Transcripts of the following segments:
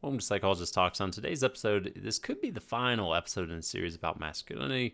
Welcome to Psychologist Talks. On today's episode, this could be the final episode in a series about masculinity.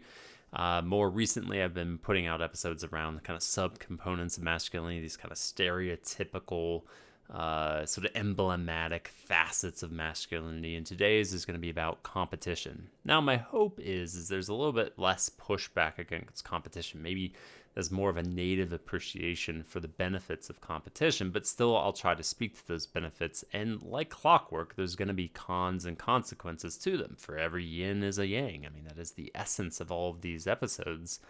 More recently, I've been putting out episodes around the kind of subcomponents of masculinity, these kind of stereotypical, sort of emblematic facets of masculinity. And today's is going to be about competition. Now, my hope is there's a little bit less pushback against competition. Maybe there's more of a native appreciation for the benefits of competition, but still I'll try to speak to those benefits. And like clockwork, there's going to be cons and consequences to them. For every yin is a yang. I mean, that is the essence of all of these episodes,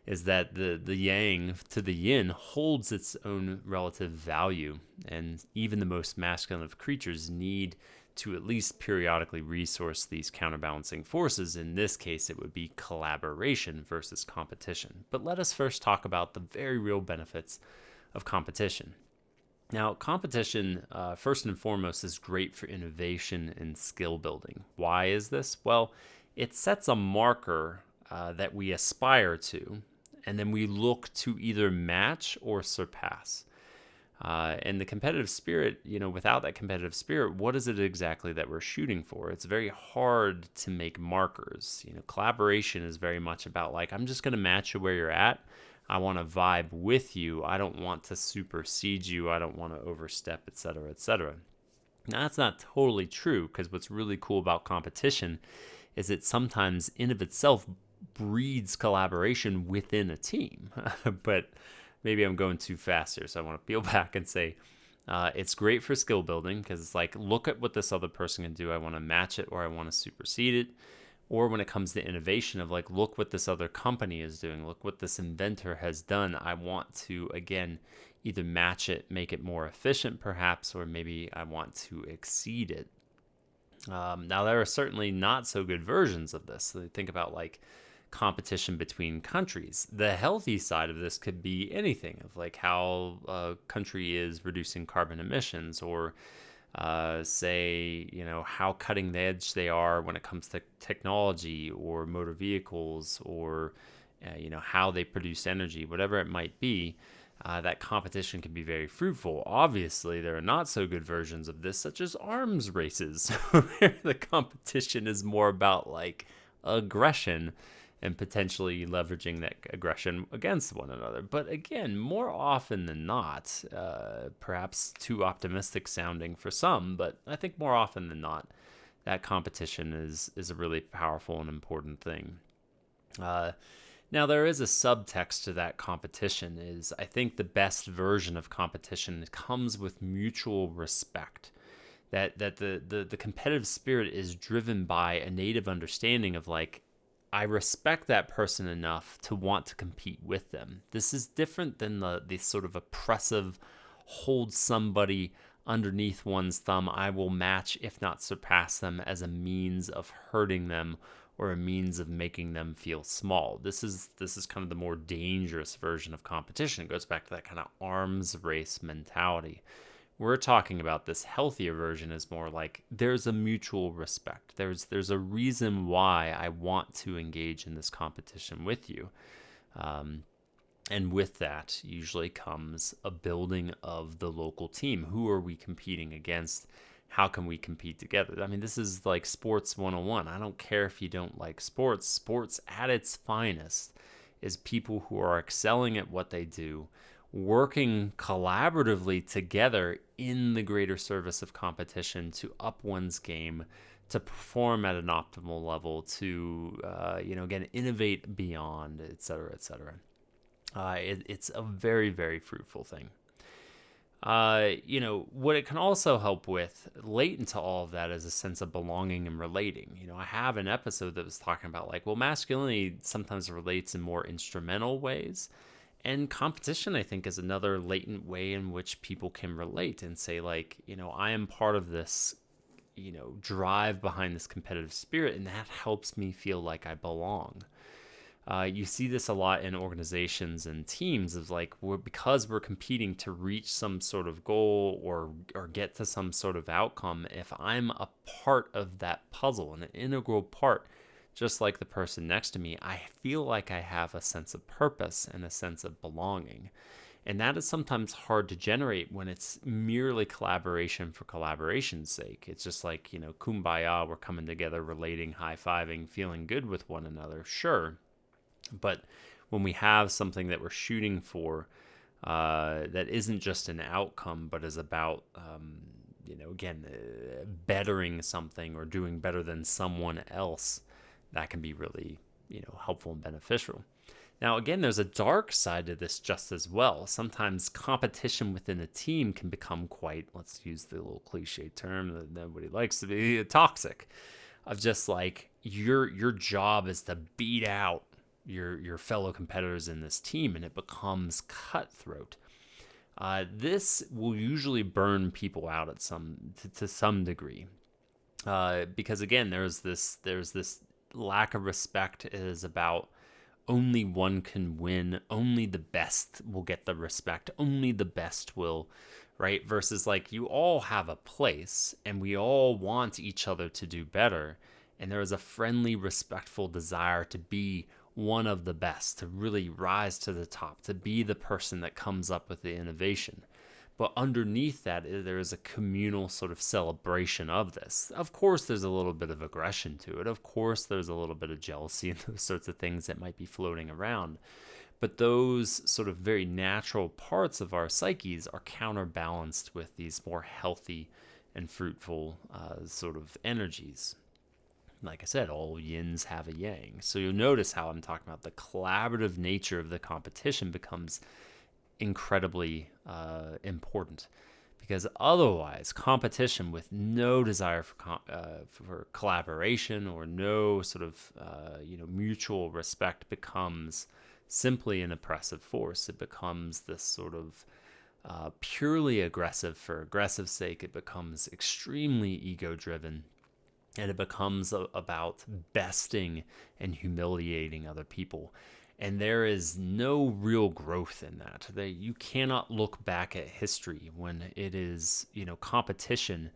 is that the yang to the yin holds its own relative value. And even the most masculine of creatures need to at least periodically resource these counterbalancing forces. In this case, it would be collaboration versus competition. But let us first talk about the very real benefits of competition. Now, competition, first and foremost, is great for innovation and skill building. Why is this? Well, it sets a marker that we aspire to, and then we look to either match or surpass. And the competitive spirit, without that competitive spirit, what is it exactly that we're shooting for? It's very hard to make markers. Collaboration is very much about I'm just going to match you where you're at. I want to vibe with you. I don't want to supersede you. I don't want to overstep, et cetera, et cetera. Now, that's not totally true, because what's really cool about competition is it sometimes in of itself breeds collaboration within a team. But maybe I'm going too fast here, so I want to peel back and say it's great for skill building, because it's look at what this other person can do. I want to match it or I want to supersede it. Or when it comes to innovation of look what this other company is doing. Look what this inventor has done. I want to, again, either match it, make it more efficient perhaps, or maybe I want to exceed it. Now, there are certainly not so good versions of this. So think about competition between countries. The healthy side of this could be anything of how a country is reducing carbon emissions, or say how cutting the edge they are when it comes to technology or motor vehicles, or how they produce energy, whatever it might be. That competition can be very fruitful. Obviously, there are not so good versions of this, such as arms races, where the competition is more about aggression and potentially leveraging that aggression against one another. But again, more often than not, perhaps too optimistic sounding for some, but I think more often than not, that competition is a really powerful and important thing. Now, there is a subtext to that competition. Is I think the best version of competition comes with mutual respect. That the competitive spirit is driven by a native understanding of I respect that person enough to want to compete with them. This is different than the sort of oppressive, hold somebody underneath one's thumb, I will match, if not surpass them, as a means of hurting them or a means of making them feel small. This is kind of the more dangerous version of competition. It goes back to that kind of arms race mentality. We're talking about this healthier version is more there's a mutual respect. There's a reason why I want to engage in this competition with you. And with that usually comes a building of the local team. Who are we competing against? How can we compete together? I mean, this is sports 101. I don't care if you don't like sports. Sports at its finest is people who are excelling at what they do, working collaboratively together in the greater service of competition to up one's game, to perform at an optimal level, to again, innovate beyond, et cetera, et cetera. It's a very, very fruitful thing. What it can also help with, latent to all of that, is a sense of belonging and relating. I have an episode that was talking about masculinity sometimes relates in more instrumental ways. And competition, I think, is another latent way in which people can relate and say, I am part of this, drive behind this competitive spirit, and that helps me feel like I belong. You see this a lot in organizations and teams of because we're competing to reach some sort of goal or get to some sort of outcome. If I'm a part of that puzzle, an integral part, just like the person next to me, I feel like I have a sense of purpose and a sense of belonging. And that is sometimes hard to generate when it's merely collaboration for collaboration's sake. It's just like, kumbaya, we're coming together, relating, high-fiving, feeling good with one another. Sure. But when we have something that we're shooting for that isn't just an outcome, but is about, bettering something or doing better than someone else, that can be really, helpful and beneficial. Now, again, there's a dark side to this just as well. Sometimes competition within a team can become quite, let's use the little cliche term that nobody likes to be, toxic. Of just like your job is to beat out your fellow competitors in this team, and it becomes cutthroat. This will usually burn people out at to some degree, because again, there's this lack of respect. It is about only one can win, only the best will get the respect, only the best will, right? Versus like you all have a place and we all want each other to do better. And there is a friendly, respectful desire to be one of the best, to really rise to the top, to be the person that comes up with the innovation. But underneath that, there is a communal sort of celebration of this. Of course, there's a little bit of aggression to it. Of course, there's a little bit of jealousy and those sorts of things that might be floating around. But those sort of very natural parts of our psyches are counterbalanced with these more healthy and fruitful sort of energies. Like I said, all yins have a yang. So you'll notice how I'm talking about the collaborative nature of the competition becomes incredibly important, because otherwise competition with no desire for collaboration or no sort of mutual respect becomes simply an oppressive force. It becomes this sort of purely aggressive for aggressive sake. It becomes extremely ego driven, and it becomes about besting and humiliating other people. And there is no real growth in that. You cannot look back at history when it is, competition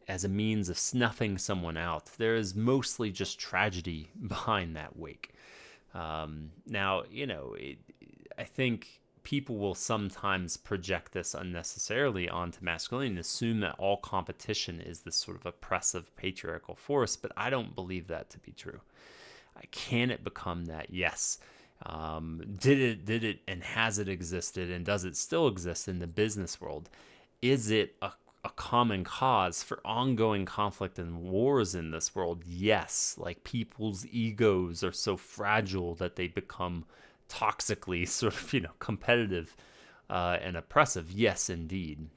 as a means of snuffing someone out. There is mostly just tragedy behind that wake. Now, I think people will sometimes project this unnecessarily onto masculinity and assume that all competition is this sort of oppressive patriarchal force, but I don't believe that to be true. Can it become that? Yes. Did it, and has it existed, and does it still exist in the business world? Is it a common cause for ongoing conflict and wars in this world? Yes. Like, people's egos are so fragile that they become toxically sort of, competitive and oppressive. Yes, indeed.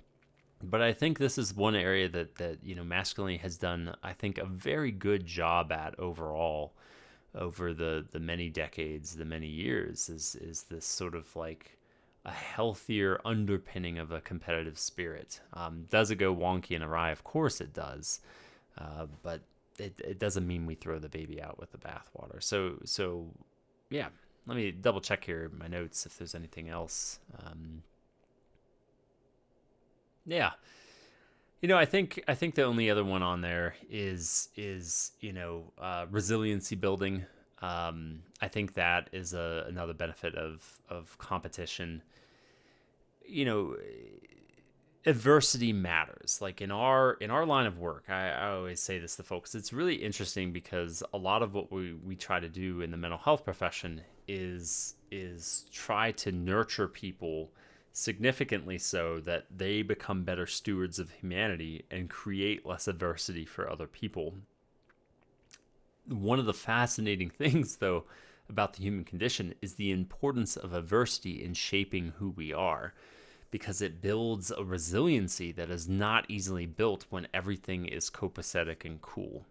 But I think this is one area that masculinity has done, I think, a very good job at overall over the many decades, the many years, is this sort of like a healthier underpinning of a competitive spirit. Does it go wonky and awry? Of course it does. But it doesn't mean we throw the baby out with the bathwater. So yeah, let me double check here my notes if there's anything else. Yeah. I think the only other one on there is resiliency building. I think that is another benefit of competition. Adversity matters. Like in our line of work, I always say this to folks. It's really interesting because a lot of what we try to do in the mental health profession is try to nurture people significantly so that they become better stewards of humanity and create less adversity for other people. One of the fascinating things, though, about the human condition is the importance of adversity in shaping who we are, because it builds a resiliency that is not easily built when everything is copacetic and cool.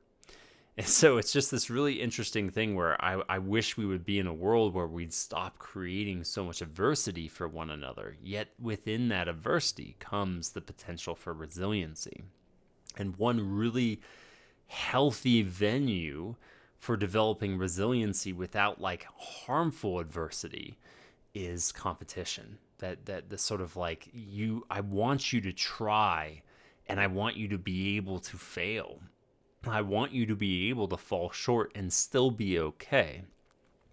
And so it's just this really interesting thing where I wish we would be in a world where we'd stop creating so much adversity for one another. Yet within that adversity comes the potential for resiliency. And one really healthy venue for developing resiliency without like harmful adversity is competition. That the sort of like I want you to try, and I want you to be able to fail. I want you to be able to fall short and still be okay.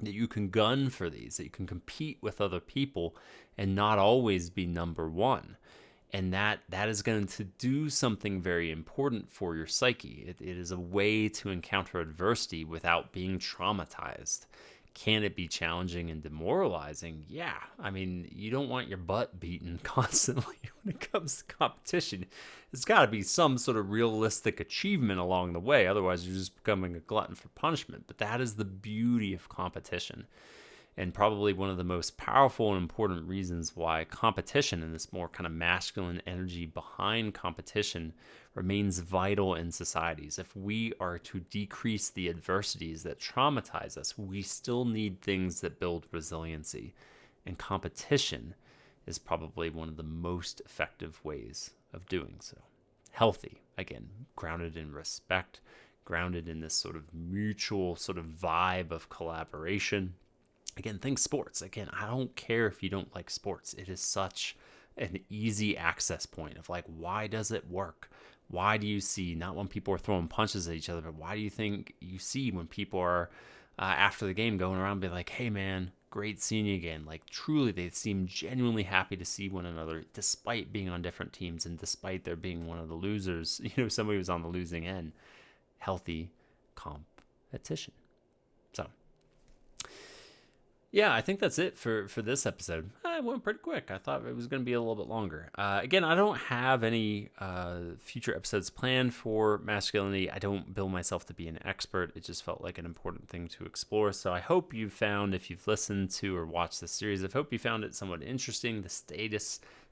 that you can gun for these, that you can compete with other people and not always be number one. And that is going to do something very important for your psyche. It is a way to encounter adversity without being traumatized. Can it be challenging and demoralizing? Yeah. I mean, you don't want your butt beaten constantly when it comes to competition. There's got to be some sort of realistic achievement along the way. Otherwise, you're just becoming a glutton for punishment. But that is the beauty of competition. And probably one of the most powerful and important reasons why competition and this more kind of masculine energy behind competition remains vital in societies. If we are to decrease the adversities that traumatize us, we still need things that build resiliency. And competition is probably one of the most effective ways of doing so. Healthy, again, grounded in respect, grounded in this sort of mutual sort of vibe of collaboration. Again, think sports. Again, I don't care if you don't like sports. It is such an easy access point of like, why does it work? Why do you see, not when people are throwing punches at each other, but why do you think you see when people are after the game going around and be like, hey man, great seeing you again. Like truly, they seem genuinely happy to see one another despite being on different teams and despite there being one of the losers, somebody who's on the losing end. Healthy competition. So yeah, I think that's it for this episode. It went pretty quick. I thought it was going to be a little bit longer. Again, I don't have any future episodes planned for masculinity. I don't bill myself to be an expert. It just felt like an important thing to explore. So I hope you've found, if you've listened to or watched this series, I hope you found it somewhat interesting, the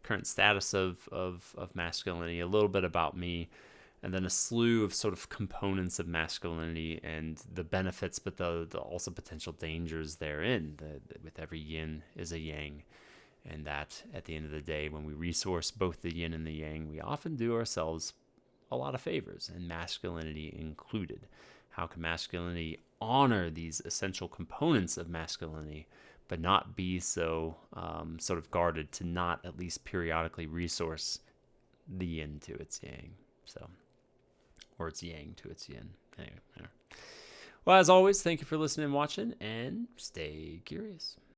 current status of masculinity, a little bit about me, and then a slew of sort of components of masculinity and the benefits, but the also potential dangers therein. With every yin is a yang, and that at the end of the day, when we resource both the yin and the yang, we often do ourselves a lot of favors, and masculinity included. How can masculinity honor these essential components of masculinity, but not be so sort of guarded to not at least periodically resource the yin to its yang? So, or its yang to its yin. Anyway. Well, as always, thank you for listening and watching, and stay curious.